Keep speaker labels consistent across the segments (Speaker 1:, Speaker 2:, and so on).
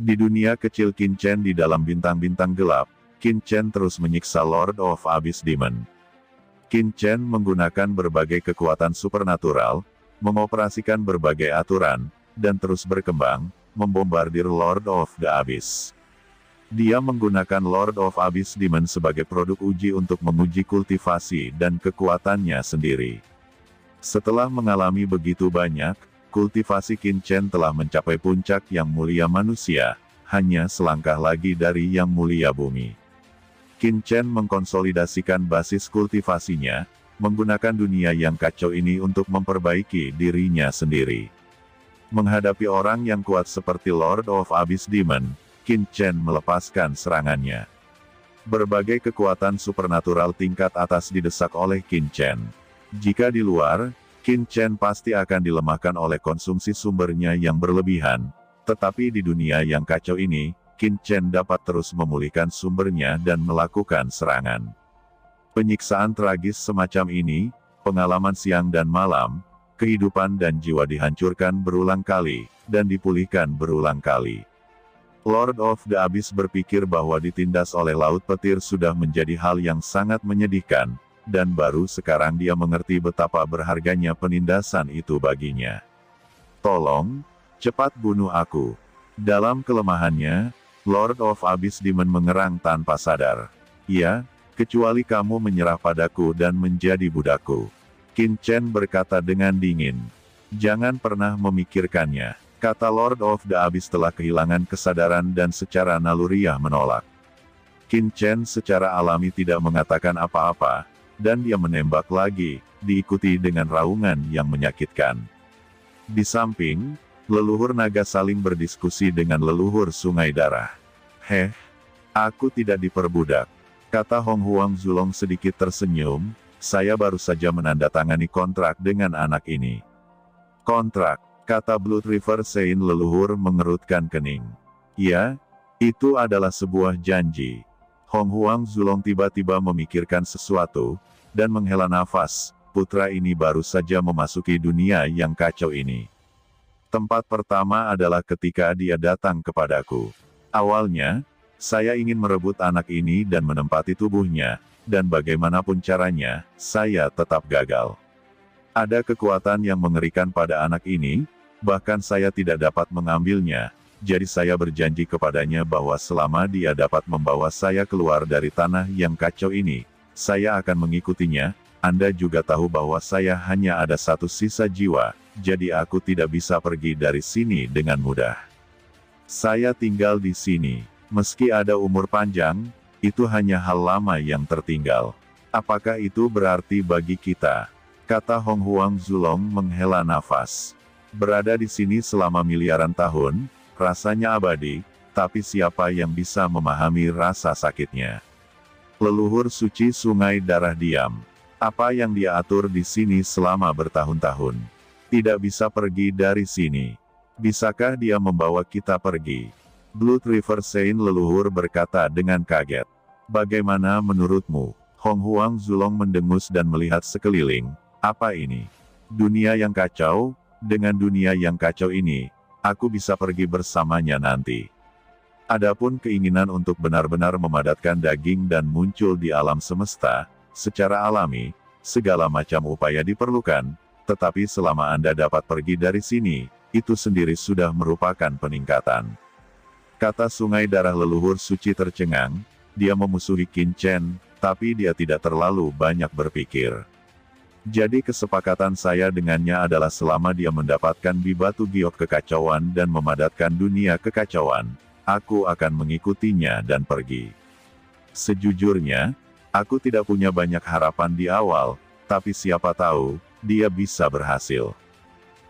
Speaker 1: Di dunia kecil Qin Chen di dalam bintang-bintang gelap, Qin Chen terus menyiksa Lord of Abyss Demon. Qin Chen menggunakan berbagai kekuatan supernatural, mengoperasikan berbagai aturan, dan terus berkembang, membombardir Lord of the Abyss. Dia menggunakan Lord of Abyss Demon sebagai produk uji untuk menguji kultivasi dan kekuatannya sendiri. Setelah mengalami begitu banyak, kultivasi Qin Chen telah mencapai puncak yang mulia manusia, hanya selangkah lagi dari yang mulia bumi. Qin Chen mengkonsolidasikan basis kultivasinya, menggunakan dunia yang kacau ini untuk memperbaiki dirinya sendiri. Menghadapi orang yang kuat seperti Lord of Abyss Demon, Qin Chen melepaskan serangannya. Berbagai kekuatan supernatural tingkat atas didesak oleh Qin Chen. Jika di luar, Qin Chen pasti akan dilemahkan oleh konsumsi sumbernya yang berlebihan, tetapi di dunia yang kacau ini, Qin Chen dapat terus memulihkan sumbernya dan melakukan serangan. Penyiksaan tragis semacam ini, pengalaman siang dan malam, kehidupan dan jiwa dihancurkan berulang kali, dan dipulihkan berulang kali. Lord of the Abyss berpikir bahwa ditindas oleh Laut Petir sudah menjadi hal yang sangat menyedihkan, dan baru sekarang dia mengerti betapa berharganya penindasan itu baginya. Tolong, cepat bunuh aku. Dalam kelemahannya, Lord of Abyss Demon mengerang tanpa sadar. Ya, kecuali kamu menyerah padaku dan menjadi budakku. Qin Chen berkata dengan dingin. Jangan pernah memikirkannya, kata Lord of the Abyss setelah kehilangan kesadaran dan secara naluriah menolak. Qin Chen secara alami tidak mengatakan apa-apa, dan dia menembak lagi, diikuti dengan raungan yang menyakitkan. Di samping, leluhur naga saling berdiskusi dengan leluhur sungai darah. Aku tidak diperbudak, kata Hong Huang Zulong sedikit tersenyum, saya baru saja menandatangani kontrak dengan anak ini. Kontrak, kata Blood River Saint leluhur mengerutkan kening. Ya, itu adalah sebuah janji. Hong Huang Zulong tiba-tiba memikirkan sesuatu, dan menghela nafas, putra ini baru saja memasuki dunia yang kacau ini. Tempat pertama adalah ketika dia datang kepadaku. Awalnya, saya ingin merebut anak ini dan menempati tubuhnya, dan bagaimanapun caranya, saya tetap gagal. Ada kekuatan yang mengerikan pada anak ini, bahkan saya tidak dapat mengambilnya, jadi saya berjanji kepadanya bahwa selama dia dapat membawa saya keluar dari tanah yang kacau ini, saya akan mengikutinya. Anda juga tahu bahwa saya hanya ada satu sisa jiwa, jadi aku tidak bisa pergi dari sini dengan mudah. Saya tinggal di sini. Meski ada umur panjang, itu hanya hal lama yang tertinggal. Apakah itu berarti bagi kita? Kata Hong Huang Zulong menghela nafas. Berada di sini selama miliaran tahun, rasanya abadi, tapi siapa yang bisa memahami rasa sakitnya? Leluhur suci sungai darah diam. Apa yang dia atur di sini selama bertahun-tahun? Tidak bisa pergi dari sini. Bisakah dia membawa kita pergi? Blood River Saint leluhur berkata dengan kaget. Bagaimana menurutmu? Hong Huang Zulong mendengus dan melihat sekeliling. Apa ini? Dunia yang kacau? Dengan dunia yang kacau ini, aku bisa pergi bersamanya nanti. Adapun keinginan untuk benar-benar memadatkan daging dan muncul di alam semesta, secara alami, segala macam upaya diperlukan, tetapi selama Anda dapat pergi dari sini, itu sendiri sudah merupakan peningkatan. Kata sungai darah leluhur suci tercengang, dia memusuhi Qin Chen, tapi dia tidak terlalu banyak berpikir. Jadi kesepakatan saya dengannya adalah selama dia mendapatkan bibatu giok kekacauan dan memadatkan dunia kekacauan, aku akan mengikutinya dan pergi. Sejujurnya, aku tidak punya banyak harapan di awal, tapi siapa tahu, dia bisa berhasil.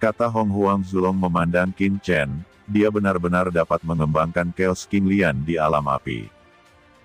Speaker 1: Kata Hong Huang Zulong memandang Qin Chen, dia benar-benar dapat mengembangkan Chaos King Lian di alam api.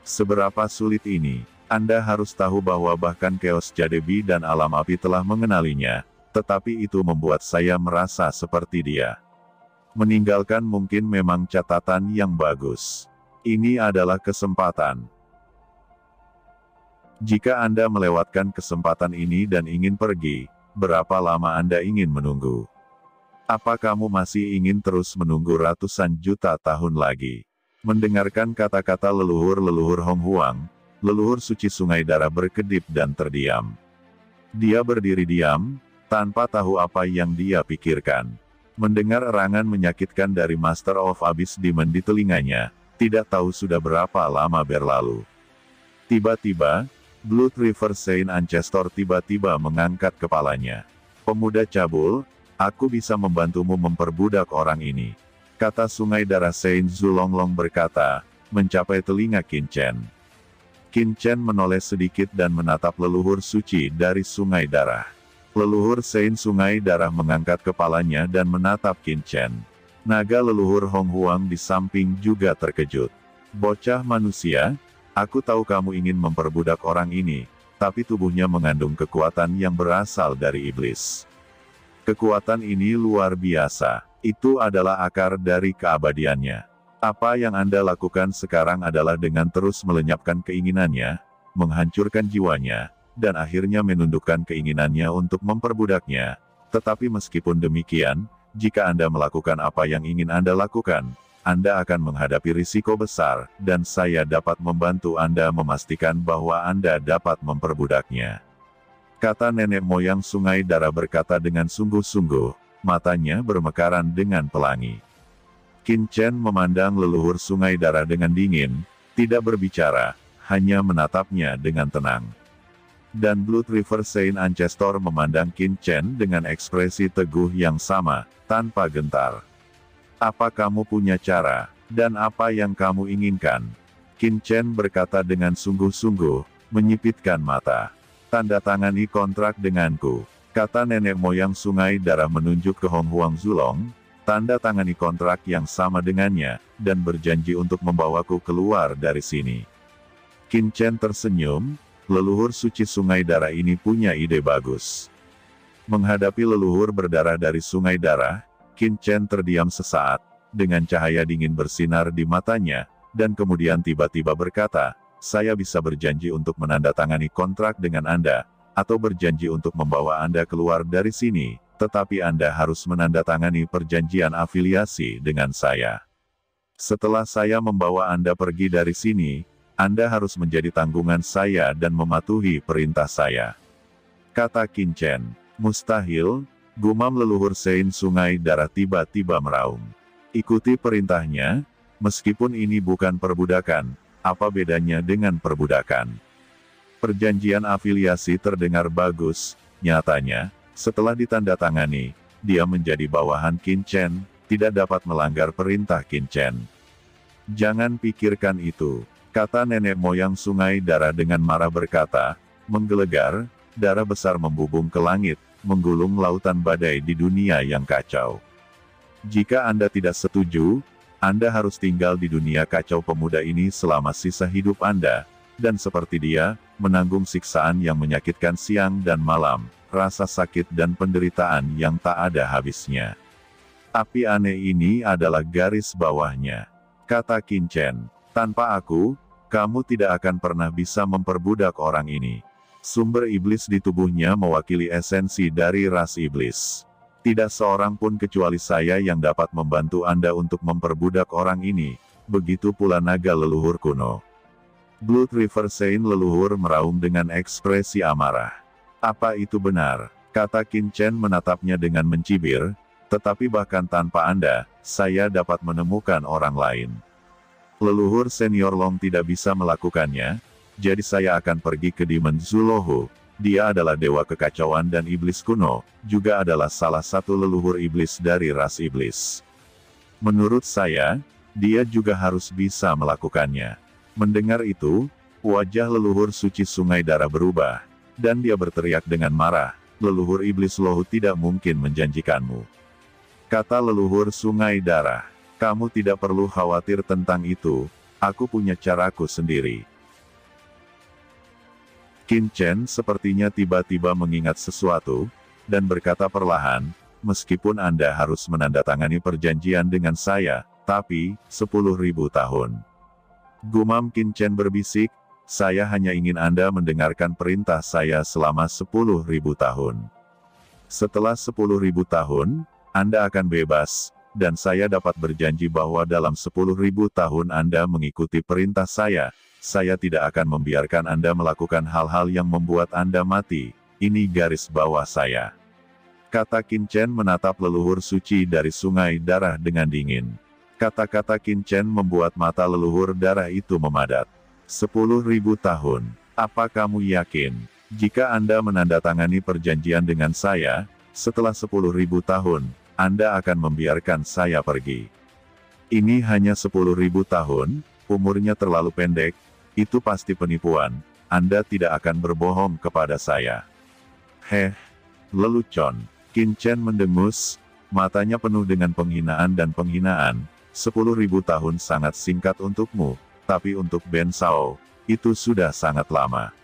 Speaker 1: Seberapa sulit ini, Anda harus tahu bahwa bahkan Chaos Jadebi dan alam api telah mengenalinya, tetapi itu membuat saya merasa seperti dia. Meninggalkan mungkin memang catatan yang bagus. Ini adalah kesempatan. Jika Anda melewatkan kesempatan ini dan ingin pergi, berapa lama Anda ingin menunggu? Apa kamu masih ingin terus menunggu ratusan juta tahun lagi? Mendengarkan kata-kata leluhur-leluhur Hong Huang, leluhur suci Sungai Darah berkedip dan terdiam. Dia berdiri diam, tanpa tahu apa yang dia pikirkan. Mendengar erangan menyakitkan dari Master of Abyss Demon di telinganya, tidak tahu sudah berapa lama berlalu. Tiba-tiba, Blood River Saint Ancestor tiba-tiba mengangkat kepalanya. Pemuda cabul, aku bisa membantumu memperbudak orang ini. Kata Sungai Darah Saint Zulonglong berkata, mencapai telinga Qin Chen. Qin Chen menoleh sedikit dan menatap leluhur suci dari Sungai Darah. Leluhur Saint Sungai Darah mengangkat kepalanya dan menatap Qin Chen. Naga leluhur Hong Huang di samping juga terkejut. Bocah manusia, aku tahu kamu ingin memperbudak orang ini, tapi tubuhnya mengandung kekuatan yang berasal dari iblis. Kekuatan ini luar biasa. Itu adalah akar dari keabadiannya. Apa yang Anda lakukan sekarang adalah dengan terus melenyapkan keinginannya, menghancurkan jiwanya, dan akhirnya menundukkan keinginannya untuk memperbudaknya. Tetapi meskipun demikian, jika Anda melakukan apa yang ingin Anda lakukan, Anda akan menghadapi risiko besar, dan saya dapat membantu Anda memastikan bahwa Anda dapat memperbudaknya. Kata nenek moyang Sungai Darah berkata dengan sungguh-sungguh, matanya bermekaran dengan pelangi. Qin Chen memandang leluhur Sungai Darah dengan dingin, tidak berbicara, hanya menatapnya dengan tenang. Dan Blood River Saint Ancestor memandang Qin Chen dengan ekspresi teguh yang sama, tanpa gentar. Apa kamu punya cara, dan apa yang kamu inginkan? Qin Chen berkata dengan sungguh-sungguh, menyipitkan mata. Tanda tangani kontrak denganku. Kata nenek moyang Sungai Darah menunjuk ke Hong Huang Zulong, tanda tangani kontrak yang sama dengannya, dan berjanji untuk membawaku keluar dari sini. Qin Chen tersenyum, leluhur suci Sungai Darah ini punya ide bagus. Menghadapi leluhur berdarah dari Sungai Darah, Qin Chen terdiam sesaat, dengan cahaya dingin bersinar di matanya, dan kemudian tiba-tiba berkata, saya bisa berjanji untuk menandatangani kontrak dengan Anda, atau berjanji untuk membawa Anda keluar dari sini, tetapi Anda harus menandatangani perjanjian afiliasi dengan saya. Setelah saya membawa Anda pergi dari sini, Anda harus menjadi tanggungan saya dan mematuhi perintah saya. Kata Qin Chen. Mustahil, gumam leluhur Saint Sungai Darah tiba-tiba meraung. Ikuti perintahnya, meskipun ini bukan perbudakan, apa bedanya dengan perbudakan? Perjanjian afiliasi terdengar bagus, nyatanya, setelah ditandatangani, dia menjadi bawahan Qin Chen, tidak dapat melanggar perintah Qin Chen. Jangan pikirkan itu, kata nenek moyang Sungai Darah dengan marah berkata, menggelegar, darah besar membubung ke langit, menggulung lautan badai di dunia yang kacau. Jika Anda tidak setuju, Anda harus tinggal di dunia kacau pemuda ini selama sisa hidup Anda, dan seperti dia, menanggung siksaan yang menyakitkan siang dan malam, rasa sakit dan penderitaan yang tak ada habisnya. Api aneh ini adalah garis bawahnya. Kata Qin Chen, tanpa aku, kamu tidak akan pernah bisa memperbudak orang ini. Sumber iblis di tubuhnya mewakili esensi dari ras iblis. Tidak seorang pun kecuali saya yang dapat membantu Anda untuk memperbudak orang ini, begitu pula naga leluhur kuno. Blood River Saint leluhur meraung dengan ekspresi amarah. Apa itu benar? Kata Qin Chen menatapnya dengan mencibir, tetapi bahkan tanpa Anda, saya dapat menemukan orang lain. Leluhur senior Long tidak bisa melakukannya, jadi saya akan pergi ke Demon Zulohu. Dia adalah dewa kekacauan dan iblis kuno, juga adalah salah satu leluhur iblis dari ras iblis. Menurut saya, dia juga harus bisa melakukannya. Mendengar itu, wajah leluhur suci Sungai Darah berubah, dan dia berteriak dengan marah, leluhur iblis Lohu tidak mungkin menjanjikanmu. Kata leluhur Sungai Darah, kamu tidak perlu khawatir tentang itu, aku punya caraku sendiri. Qin Chen sepertinya tiba-tiba mengingat sesuatu, dan berkata perlahan, meskipun Anda harus menandatangani perjanjian dengan saya, tapi, 10.000 tahun. Gumam Qin Chen berbisik, saya hanya ingin Anda mendengarkan perintah saya selama 10.000 tahun. Setelah 10.000 tahun, Anda akan bebas, dan saya dapat berjanji bahwa dalam 10.000 tahun Anda mengikuti perintah saya tidak akan membiarkan Anda melakukan hal-hal yang membuat Anda mati. Ini garis bawah saya. Kata Qin Chen menatap leluhur suci dari sungai darah dengan dingin. Kata-kata Qin Chen membuat mata leluhur darah itu memadat. 10.000 tahun. Apa kamu yakin, jika Anda menandatangani perjanjian dengan saya, setelah 10.000 tahun, Anda akan membiarkan saya pergi? Ini hanya 10.000 tahun, umurnya terlalu pendek, itu pasti penipuan, Anda tidak akan berbohong kepada saya. Lelucon. Qin Chen mendengus, matanya penuh dengan penghinaan dan penghinaan. 10.000 tahun sangat singkat untukmu, tapi untuk Ben Shao, itu sudah sangat lama.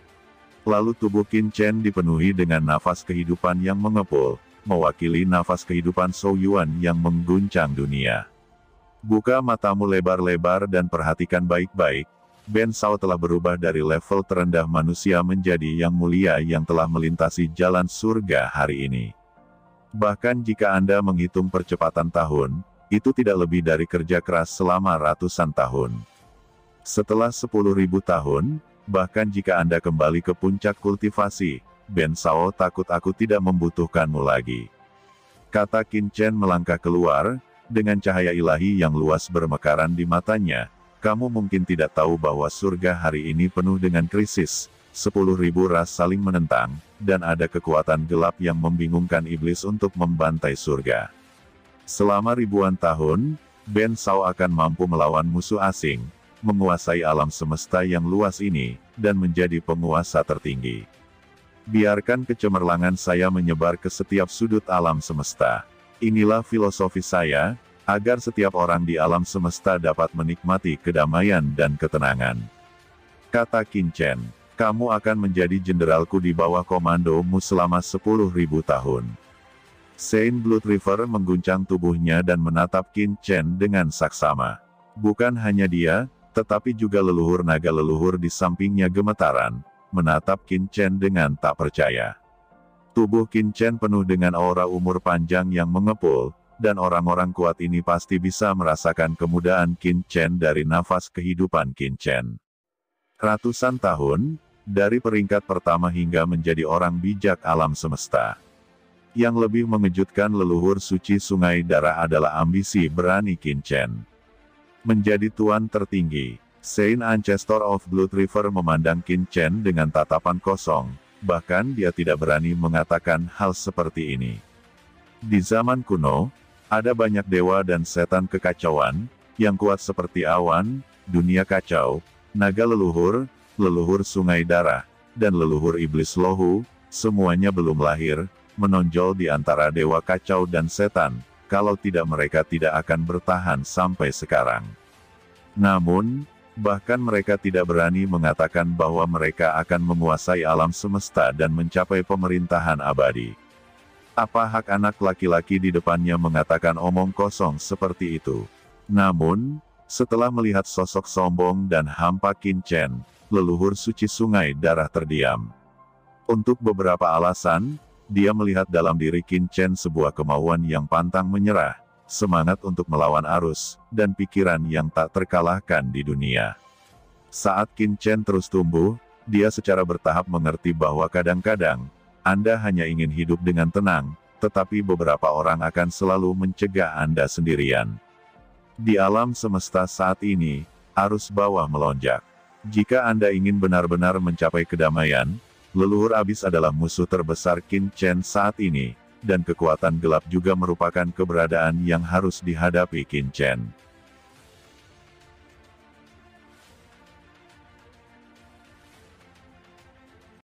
Speaker 1: Lalu tubuh Qin Chen dipenuhi dengan nafas kehidupan yang mengepul, mewakili nafas kehidupan Shou Yuan yang mengguncang dunia. Buka matamu lebar-lebar dan perhatikan baik-baik, Ben Shao telah berubah dari level terendah manusia menjadi yang mulia yang telah melintasi jalan surga hari ini. Bahkan jika Anda menghitung percepatan tahun, itu tidak lebih dari kerja keras selama ratusan tahun. Setelah 10.000 tahun, bahkan jika Anda kembali ke puncak kultivasi, Ben Shao takut aku tidak membutuhkanmu lagi. Kata Qin Chen melangkah keluar, dengan cahaya ilahi yang luas bermekaran di matanya. Kamu mungkin tidak tahu bahwa surga hari ini penuh dengan krisis. 10.000 ras saling menentang, dan ada kekuatan gelap yang membingungkan iblis untuk membantai surga. Selama ribuan tahun, Ben Shao akan mampu melawan musuh asing, menguasai alam semesta yang luas ini, dan menjadi penguasa tertinggi. Biarkan kecemerlangan saya menyebar ke setiap sudut alam semesta. Inilah filosofi saya, agar setiap orang di alam semesta dapat menikmati kedamaian dan ketenangan. Kata Qin Chen. Kamu akan menjadi jenderalku di bawah komandomu selama 10.000 tahun. Saint Blood River mengguncang tubuhnya dan menatap Qin Chen dengan saksama. Bukan hanya dia, tetapi juga leluhur naga leluhur di sampingnya gemetaran, menatap Qin Chen dengan tak percaya. Tubuh Qin Chen penuh dengan aura umur panjang yang mengepul, dan orang-orang kuat ini pasti bisa merasakan kemudahan Qin Chen dari nafas kehidupan Qin Chen. Ratusan tahun, dari peringkat pertama hingga menjadi orang bijak alam semesta. Yang lebih mengejutkan leluhur suci sungai darah adalah ambisi berani Qin Chen. Menjadi tuan tertinggi, Saint Ancestor of Blood River memandang Qin Chen dengan tatapan kosong, bahkan dia tidak berani mengatakan hal seperti ini. Di zaman kuno, ada banyak dewa dan setan kekacauan, yang kuat seperti awan, dunia kacau, naga leluhur, leluhur sungai darah, dan leluhur iblis lohu, semuanya belum lahir, menonjol di antara dewa kacau dan setan, kalau tidak mereka tidak akan bertahan sampai sekarang. Namun, bahkan mereka tidak berani mengatakan bahwa mereka akan menguasai alam semesta dan mencapai pemerintahan abadi. Apa hak anak laki-laki di depannya mengatakan omong kosong seperti itu? Namun, setelah melihat sosok sombong dan hampa Qin Chen, leluhur suci sungai darah terdiam. Untuk beberapa alasan, dia melihat dalam diri Qin Chen sebuah kemauan yang pantang menyerah, semangat untuk melawan arus, dan pikiran yang tak terkalahkan di dunia. Saat Qin Chen terus tumbuh, dia secara bertahap mengerti bahwa kadang-kadang, Anda hanya ingin hidup dengan tenang, tetapi beberapa orang akan selalu mencegah Anda sendirian. Di alam semesta saat ini, arus bawah melonjak. Jika Anda ingin benar-benar mencapai kedamaian, leluhur abis adalah musuh terbesar Qin Chen saat ini, dan kekuatan gelap juga merupakan keberadaan yang harus dihadapi Qin Chen.